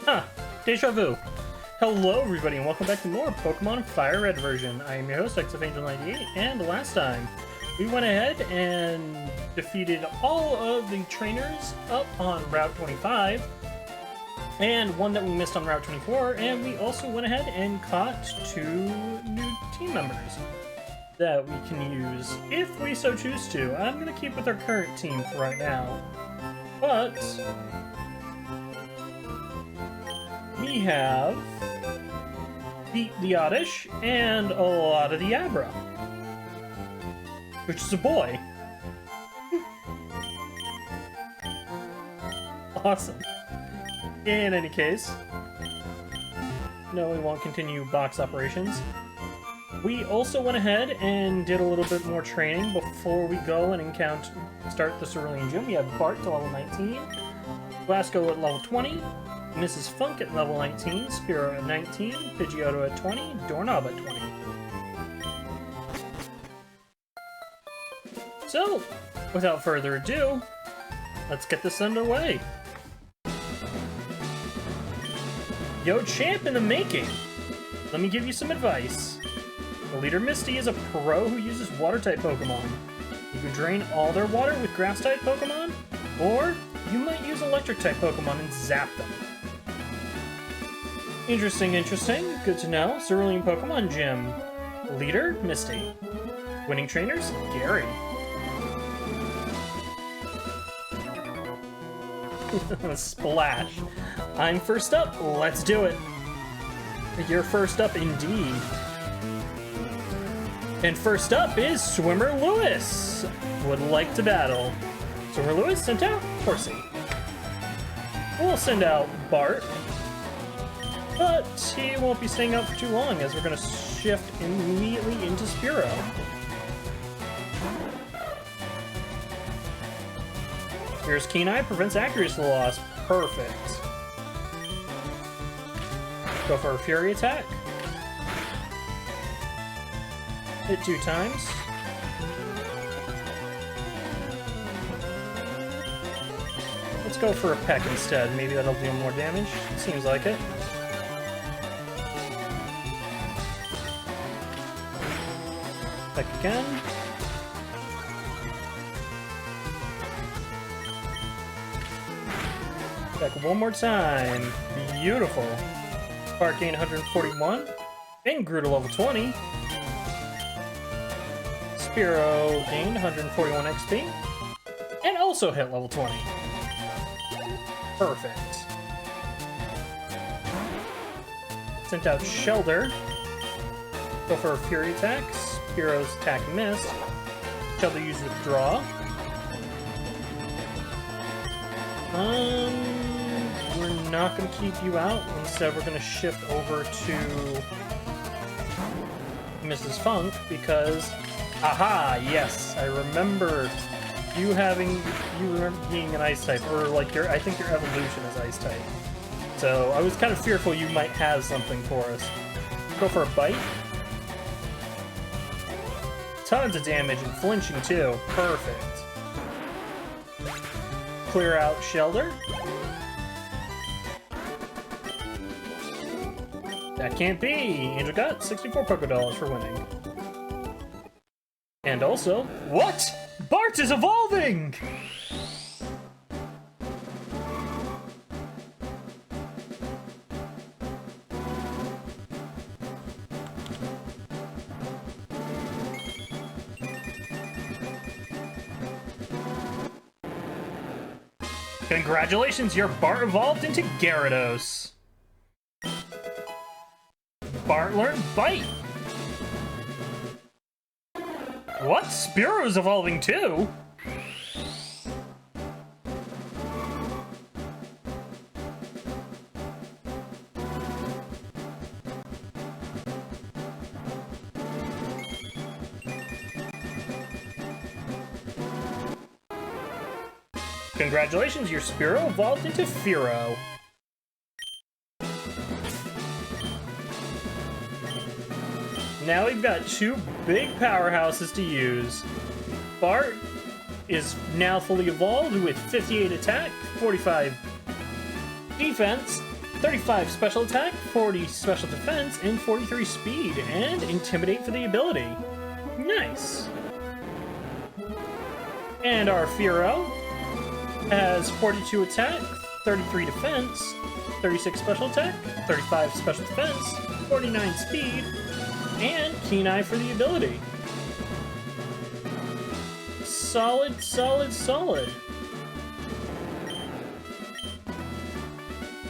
Huh, deja vu. Hello everybody and welcome back to more Pokemon FireRed version. I am your host, XFAngel98, and last time we went ahead and defeated all of the trainers up on Route 25, and one that we missed on Route 24, and we also went ahead and caught 2 new team members that we can use if we so choose to. I'm going to keep with our current team for right now, but we have beat the Oddish and a lot of the Abra, which is a boy. Awesome. In any case, no, we won't continue box operations. We also went ahead and did a little bit more training before we go and start the Cerulean Gym. We have Bart to level 19, Glasgow at level 20, Mrs. Funk at level 19, Spearow at 19, Pidgeotto at 20, Doorknob at 20. So, without further ado, let's get this underway. Yo, champ in the making! Let me give you some advice. The leader Misty is a pro who uses water-type Pokemon. You can drain all their water with grass-type Pokemon, or you might use electric-type Pokemon and zap them. Interesting, interesting. Good to know. Cerulean Pokemon Gym. Leader, Misty. Winning trainers, Gary. Splash. I'm first up. Let's do it. You're first up indeed. And first up is Swimmer Lewis. Would like to battle. Swimmer Lewis sent out Horsey. We'll send out Bart. But he won't be staying out for too long, as we're going to shift immediately into Spearow. Here's Keen Eye, prevents accuracy loss. Perfect. Go for a Fury attack. Hit 2 times. Let's go for a Peck instead. Maybe that'll do more damage. Seems like it. Peck again. Peck one more time. Beautiful. Spark gained 141. And grew to level 20. Spearow gained 141 XP. And also hit level 20. Perfect. Sent out Shelder. Go for a Fury attack. Spearow's attack missed. Shelder used Withdraw. We're not going to keep you out. Instead, we're going to shift over to Mrs. Funk because, aha, yes, I remember you remember being an Ice type, or like I think your evolution is Ice type. So I was kind of fearful you might have something for us. Go for a Bite. Tons of damage and flinching too. Perfect. Clear out Shelder. That can't be! Angel got 64 Pokédollars for winning. And also, what? Bart is evolving! Congratulations, your Bart evolved into Gyarados. Bart learned Bite. What? Spearow's evolving too? Congratulations, your Spearow evolved into Fearow. Now we've got 2 big powerhouses to use. Bart is now fully evolved with 58 attack, 45 defense, 35 special attack, 40 special defense, and 43 speed, and intimidate for the ability. Nice. And our Fearow has 42 attack, 33 defense, 36 special attack, 35 special defense, 49 speed, and Keen Eye for the ability. Solid, solid, solid.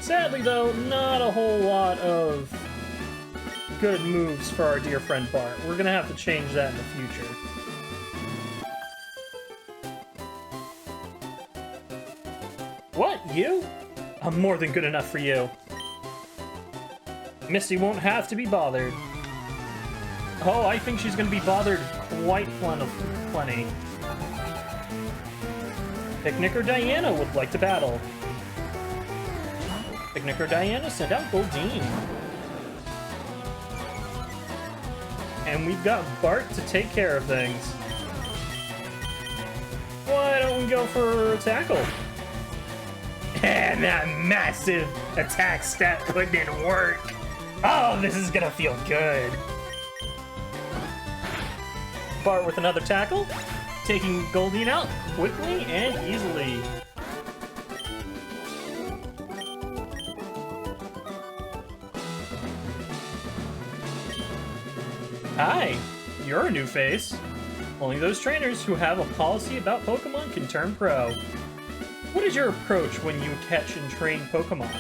Sadly, though, not a whole lot of good moves for our dear friend Bart. We're gonna have to change that in the future. What, you? I'm more than good enough for you. Misty won't have to be bothered. Oh, I think she's gonna be bothered quite plenty. Picnic or Diana would like to battle. Picnic or Diana, send out Goldeen. And we've got Bart to take care of things. Why don't we go for a tackle? And that massive attack stat putting in work. Oh, this is gonna feel good. Bart with another tackle, taking Goldeen out quickly and easily. Hi, you're a new face. Only those trainers who have a policy about Pokemon can turn pro. What is your approach when you catch and train Pokemon?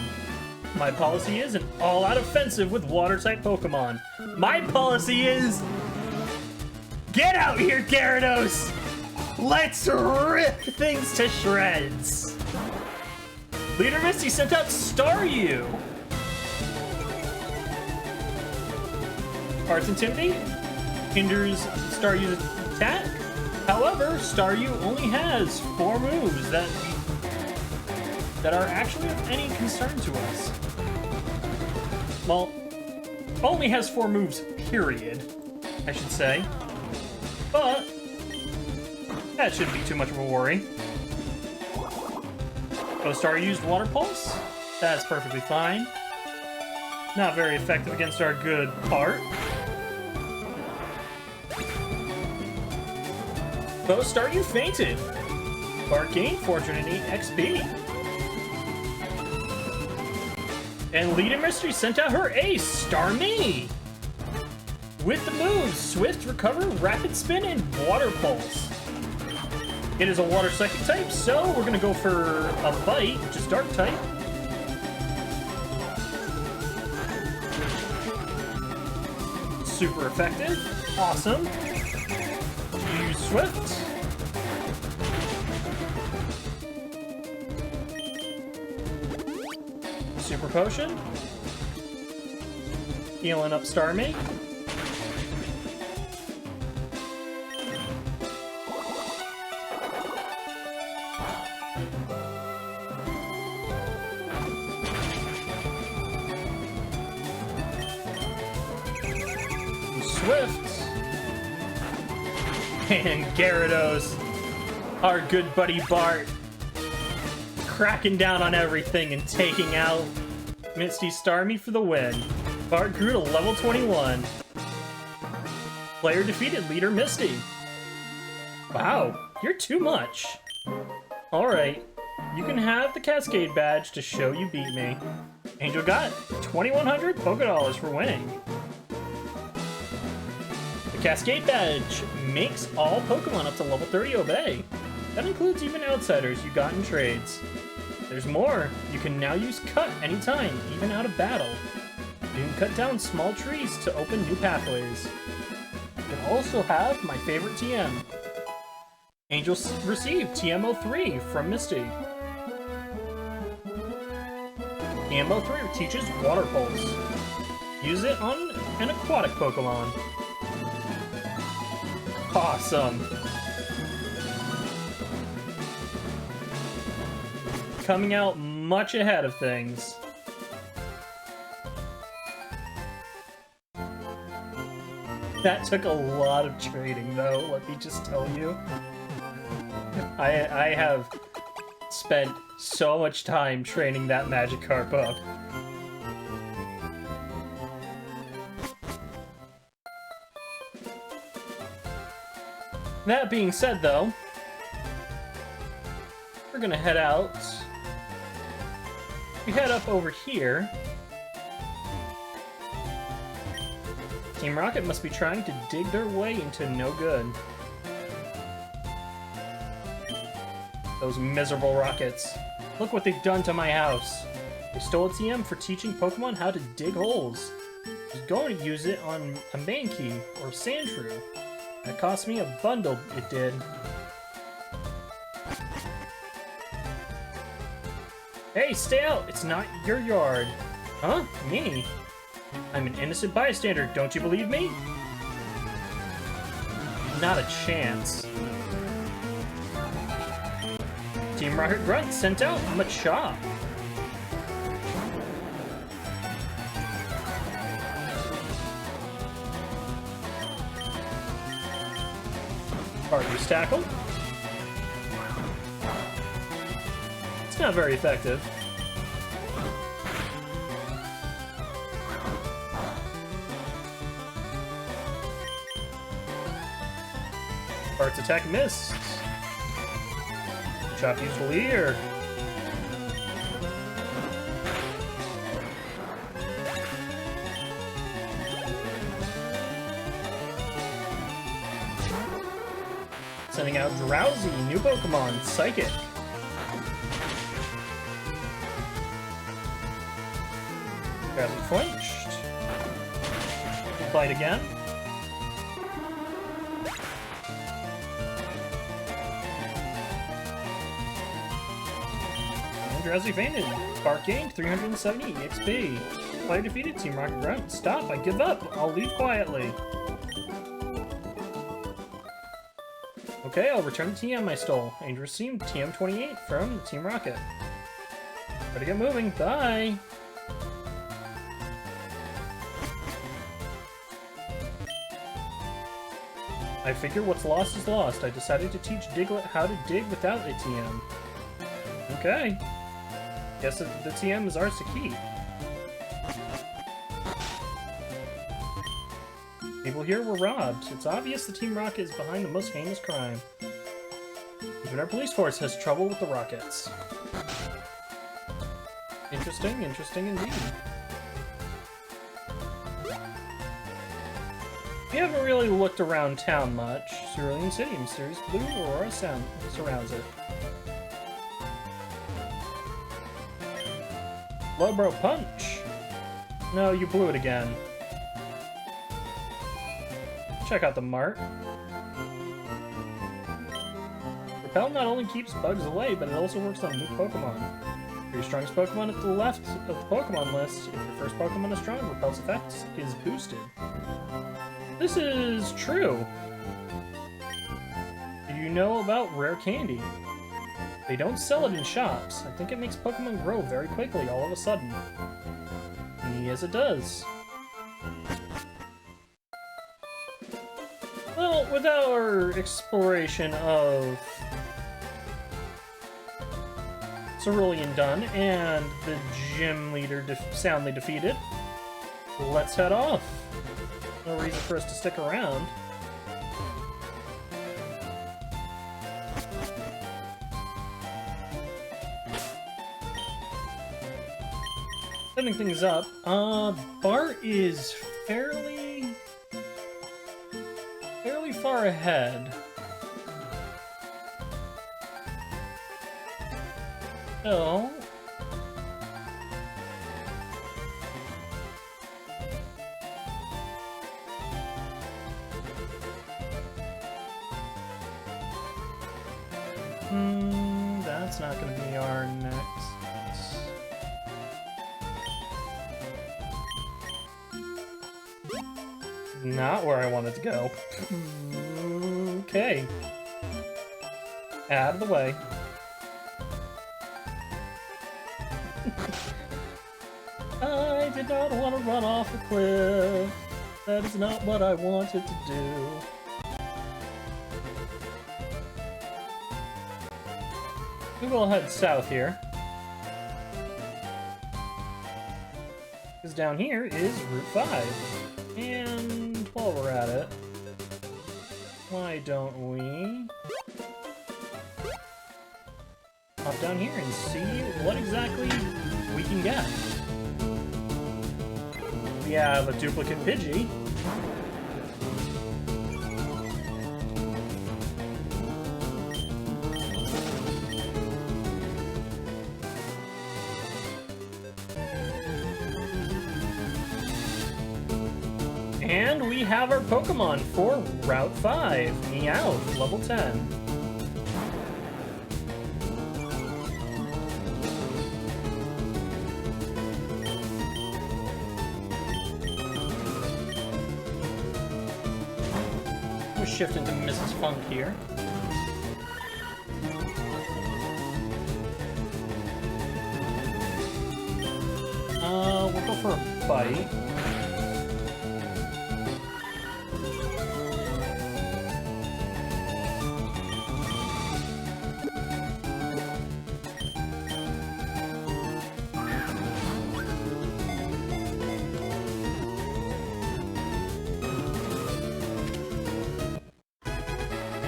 My policy is an all-out offensive with water-type Pokemon. My policy is... Get out here, Gyarados! Let's rip things to shreds! Leader Misty sent out Staryu! Bart's Intimidate hinders Staryu's attack. However, Staryu only has 4 moves that are actually of any concern to us. Well, only has 4 moves, period, I should say. But that shouldn't be too much of a worry. Oh, Staryu used Water Pulse? That's perfectly fine. Not very effective against our good Bart. Though Staryu fainted. Bart gained 408 XP. And Leader Mystery sent out her ace, Starmie! With the moves Swift, Recover, Rapid Spin, and Water Pulse. It is a Water Psychic type, so we're gonna go for a Bite, which is Dark type. Super effective. Awesome. Use Swift. Super Potion. Healing up Starmie. Swift. And Gyarados, our good buddy Bart, cracking down on everything and taking out Misty Starmie for the win. Bart grew to level 21. Player defeated Leader Misty. Wow, you're too much. Alright, you can have the Cascade Badge to show you beat me. Angel got 2,100 Pokédollars for winning. The Cascade Badge makes all Pokemon up to level 30 obey. That includes even outsiders you got in trades. There's more. You can now use Cut anytime, even out of battle. You can cut down small trees to open new pathways. You can also have my favorite TM. Angel received TM03 from Misty. TM03 teaches Water Pulse. Use it on an aquatic Pokemon. Awesome. Coming out much ahead of things. That took a lot of trading, though, let me just tell you. I have spent so much time training that Magikarp up. That being said, though, we're gonna head out. We head up over here. Team Rocket must be trying to dig their way into no good. Those miserable rockets. Look what they've done to my house. They stole a TM for teaching Pokemon how to dig holes. I was going to use it on a Mankey or Sandshrew. That cost me a bundle, it did. Hey, stay out! It's not your yard. Huh? Me? I'm an innocent bystander, don't you believe me? Not a chance. Team Rocket Grunt sent out Machop. Argus Tackle. It's not very effective. Arts Attack missed. Chop used Leer. Sending out Drowsy, new Pokemon, Psychic. Hasn't flinched. Bite again. And Drowsy fainted. Spark gained 370 EXP. Player defeated. Team Rocket Grunt. Stop, I give up. I'll leave quietly. Okay, I'll return the TM I stole. And received TM28 from Team Rocket. Better get moving. Bye! I figure what's lost is lost. I decided to teach Diglett how to dig without a TM. Okay. Guess the TM is ours to keep. People here were robbed. It's obvious the Team Rocket is behind the most heinous crime. Even our police force has trouble with the Rockets. Interesting, interesting indeed. We haven't really looked around town much. Cerulean City, mysterious blue aurora sound surrounds it. Lowbrow Punch! No, you blew it again. Check out the mart. Repel not only keeps bugs away, but it also works on new Pokemon. For your strongest Pokemon at the left of the Pokemon list, if your first Pokemon is strong, Repel's effect is boosted. This is true. Do you know about Rare Candy? They don't sell it in shops. I think it makes Pokemon grow very quickly all of a sudden. Yes, it does. Well, with our exploration of Cerulean done and the gym leader soundly defeated, let's head off. No reason for us to stick around. Setting things up, Bart is fairly far ahead. So that's not going to be our next. Not where I wanted to go. Okay. Out of the way. I did not want to run off a cliff. That is not what I wanted to do. We will head south here. Because down here is Route 5. And while we're at it, Why don't we hop down here and see what exactly we can get? We have a duplicate Pidgey. And we have our Pokemon for Route 5, Meowth, level 10. We'll shift into Mrs. Funk here. We'll go for a bite.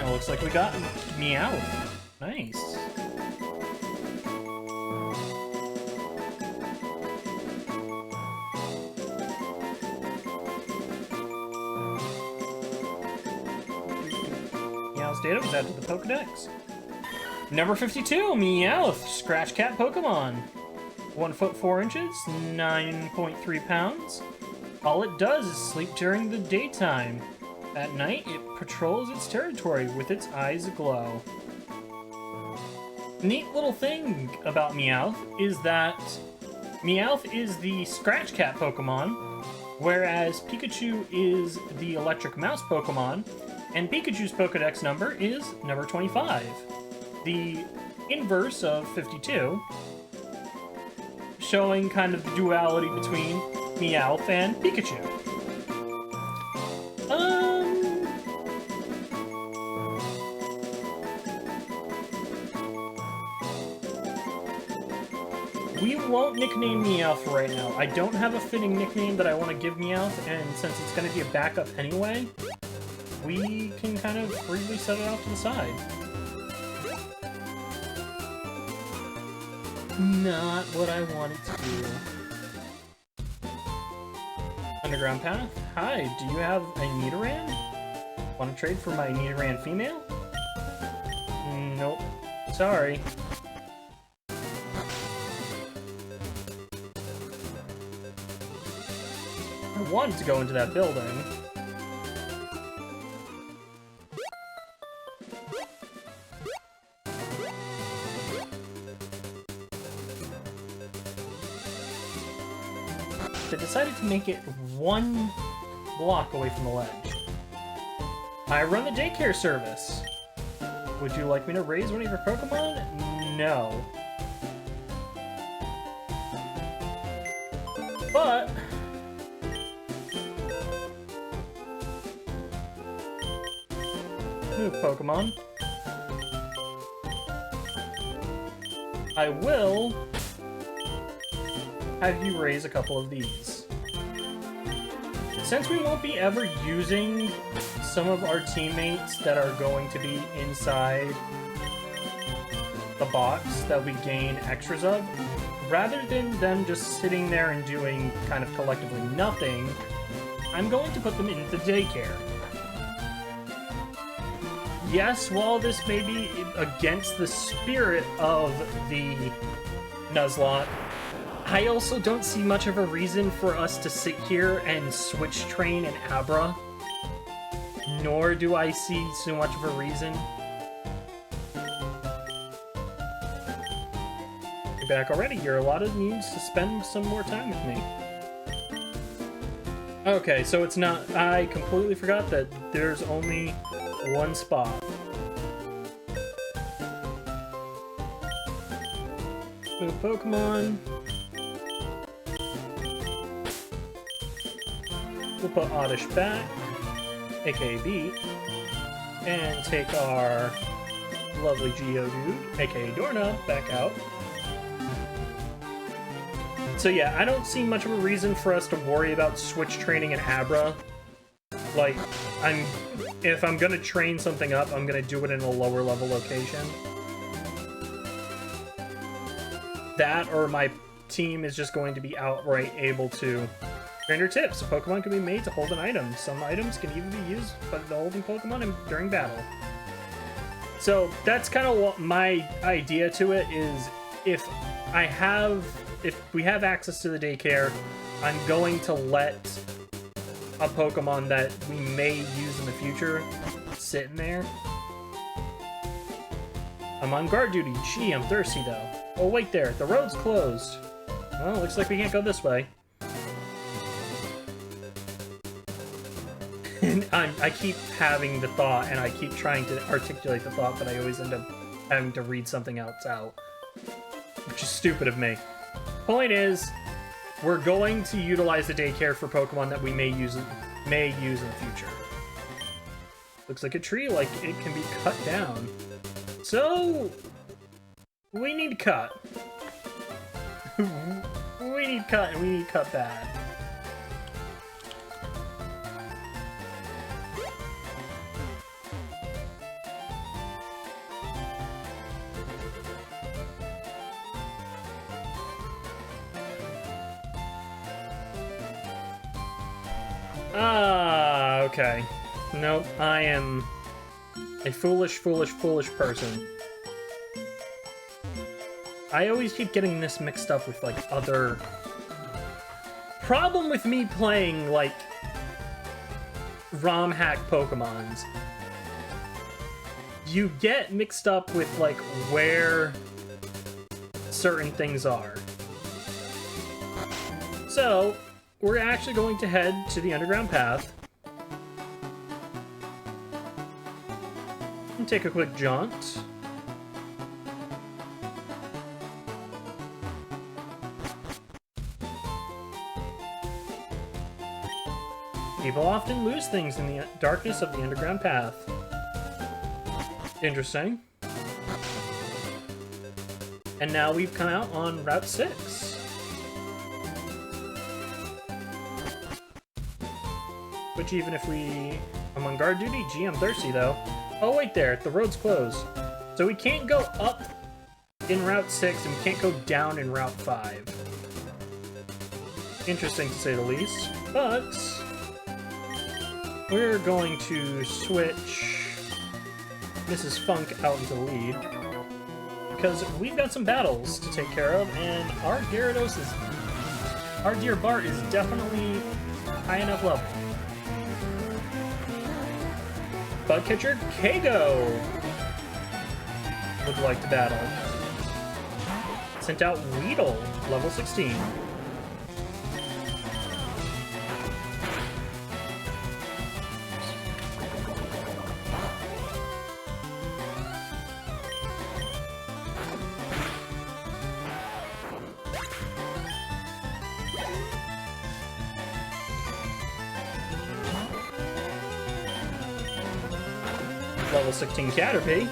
Looks like we got Meowth. Nice. Meowth's data was added to the Pokedex. Number 52, Meowth, Scratch Cat Pokemon. 1 foot 4 inches, 9.3 pounds. All it does is sleep during the daytime. At night, it patrols its territory with its eyes aglow. Neat little thing about Meowth is that Meowth is the Scratch Cat Pokemon, whereas Pikachu is the Electric Mouse Pokemon, and Pikachu's Pokedex number is number 25, the inverse of 52, showing kind of the duality between Meowth and Pikachu. We won't nickname Meowth right now. I don't have a fitting nickname that I want to give Meowth, and since it's going to be a backup anyway, we can kind of freely set it off to the side. Not what I wanted to do. Underground Path? Hi, do you have a Nidoran? Want to trade for my Nidoran female? Nope. Sorry. I wanted to go into that building. They decided to make it 1 block away from the ledge. I run the daycare service. Would you like me to raise one of your Pokemon? No. But move, Pokemon. I will have you raise a couple of these. Since we won't be ever using some of our teammates that are going to be inside the box that we gain extras of, rather than them just sitting there and doing kind of collectively nothing, I'm going to put them into daycare. Yes, while this may be against the spirit of the Nuzloke, I also don't see much of a reason for us to sit here and switch train an Abra. Nor do I see so much of a reason. You're back already. You're allotted needs to spend some more time with me. Okay, so it's not... I completely forgot that there's only 1 spot. Move Pokemon. We'll put Oddish back, aka Beat, and take our lovely Geodude, aka Doorknob, back out. So yeah, I don't see much of a reason for us to worry about switch training an Abra. Like, I'm if I'm gonna train something up, I'm gonna do it in a lower level location. That, or my team is just going to be outright able to... Trainer tips. A Pokemon can be made to hold an item. Some items can even be used by the holding Pokemon during battle. So that's kind of what my idea to it is. If we have access to the daycare, I'm going to let a Pokemon that we may use in the future sit in there. I'm on guard duty. Gee, I'm thirsty though. Oh, wait there. The road's closed. Well, looks like we can't go this way. And I keep having the thought, and I keep trying to articulate the thought, but I always end up having to read something else out. Which is stupid of me. Point is, we're going to utilize the daycare for Pokemon that we may use in the future. Looks like a tree, like it can be cut down. So, we need to cut. We need cut, and we need cut bad. Ah, okay. Nope, I am a foolish, foolish, foolish person. I always keep getting this mixed up with, like, other... Problem with me playing, like, ROM hack Pokemons. You get mixed up with, like, where certain things are. So... we're actually going to head to the underground path. And take a quick jaunt. People often lose things in the darkness of the underground path. Interesting. And now we've come out on Route 6. Which even if I'm on guard duty, gee, I'm thirsty though. Oh wait there, the road's closed. So we can't go up in Route 6 and we can't go down in Route 5. Interesting to say the least, but we're going to switch Mrs. Funk out into the lead because we've got some battles to take care of, and our dear Bart is definitely high enough level. Bugcatcher Kago would like to battle. Sent out Weedle, level 16. Level 16 Caterpie.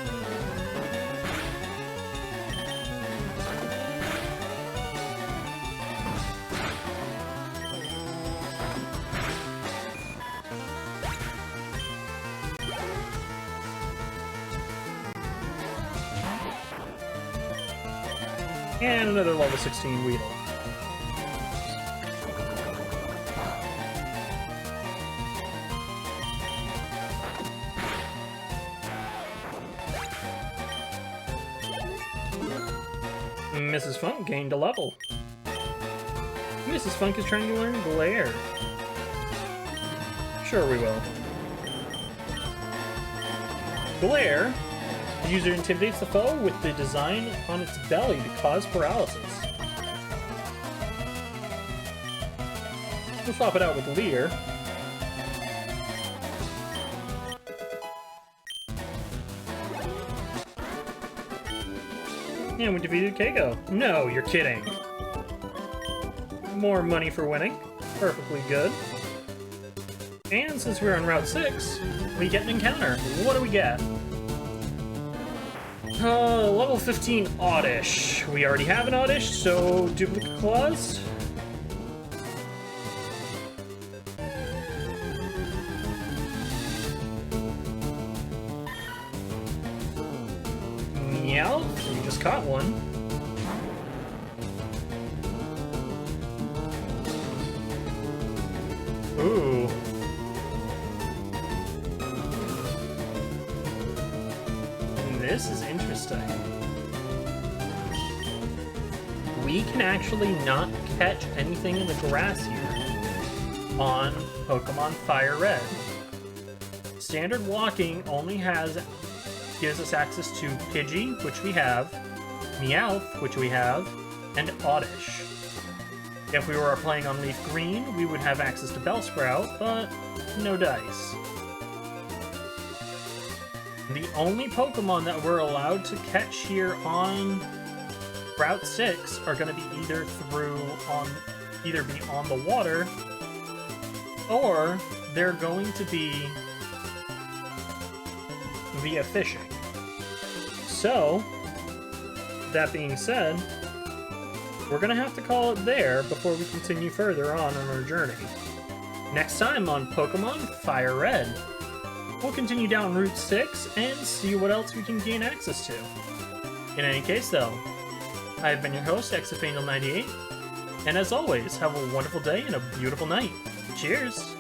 And another level 16 Weedle. Mrs. Funk gained a level. Mrs. Funk is trying to learn Glare. Sure we will. Glare. The user intimidates the foe with the design on its belly to cause paralysis. We'll swap it out with Leer. And we defeated Kago. No, you're kidding. More money for winning. Perfectly good. And since we're on Route 6, we get an encounter. What do we get? Level 15 Oddish. We already have an Oddish, so duplicate claws. caught one. Ooh. This is interesting. We can actually not catch anything in the grass here on Pokemon FireRed. Standard walking only gives us access to Pidgey, which we have, Meowth, which we have, and Oddish. If we were playing on Leaf Green, we would have access to Bellsprout, but no dice. The only Pokemon that we're allowed to catch here on Route 6 are going to be either be on the water, or they're going to be via fishing. So, that being said, we're going to have to call it there before we continue further on our journey. Next time on Pokemon FireRed, we'll continue down Route 6 and see what else we can gain access to. In any case, though, I have been your host, XFAngel98, and as always, have a wonderful day and a beautiful night. Cheers!